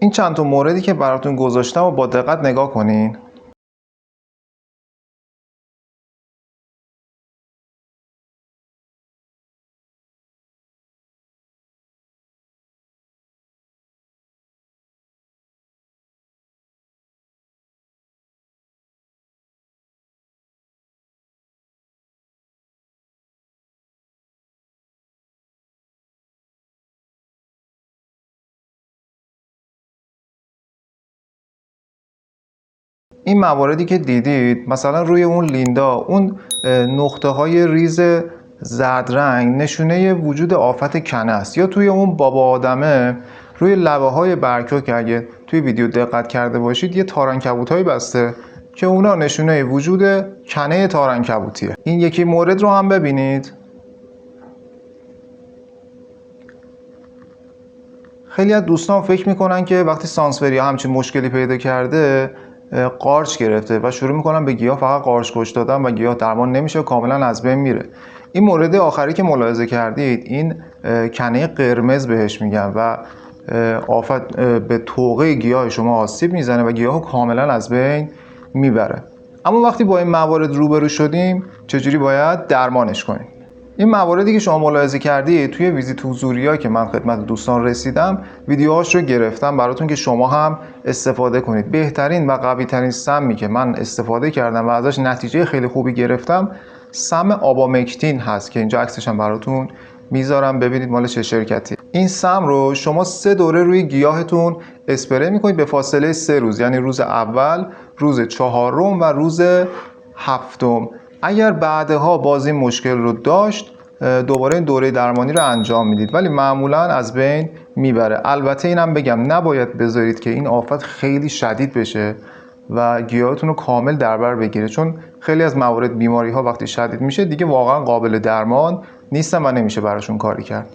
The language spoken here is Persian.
این چند تا موردی که براتون گذاشتم و با دقت نگاه کنین. این مواردی که دیدید مثلا روی اون لیندا اون نقطه های ریز زرد رنگ نشونه وجود آفت کنه است، یا توی اون بابا آدمه روی لبه های برگ‌ها که اگه توی ویدیو دقت کرده باشید یه تارعنکبوت‌هایی بسته که اونا نشونه وجود کنه تارعنکبوتیه. این یکی مورد رو هم ببینید. خیلی از دوستان فکر میکنن که وقتی سانسوریا همچین مشکلی پیدا کرده قارچ گرفته و شروع میکنن به گیاه فقط قارچ کش دادن و گیاه درمان نمیشه و کاملا از بین میره. این مورد آخری که ملاحظه کردید این کنه قرمز بهش میگن و آفت به توقه گیاه شما آسیب میزنه و گیاه کاملا از بین میبره. اما وقتی با این موارد روبرو شدیم چجوری باید درمانش کنیم؟ این مواردی که شما ملاحظه کردید توی ویزیت حضوری‌ها که من خدمت دوستان رسیدم ویدیوهاش رو گرفتم براتون که شما هم استفاده کنید. بهترین و قوی‌ترین سمی که من استفاده کردم و ازش نتیجه خیلی خوبی گرفتم سم آبامکتین هست که اینجا عکسش هم براتون میذارم ببینید مال چه شرکتی. این سم رو شما 3 دوره روی گیاهتون اسپری میکنید به فاصله 3 روز، یعنی روز اول، روز 4 و روز 7. اگر بعدها باز این مشکل رو داشت دوباره این دوره درمانی رو انجام میدید ولی معمولا از بین میبره. البته اینم بگم نباید بذارید که این آفت خیلی شدید بشه و گیاهتون رو کامل در بر بگیره، چون خیلی از موارد بیماری ها وقتی شدید میشه دیگه واقعا قابل درمان نیستن و نمیشه براشون کاری کرد.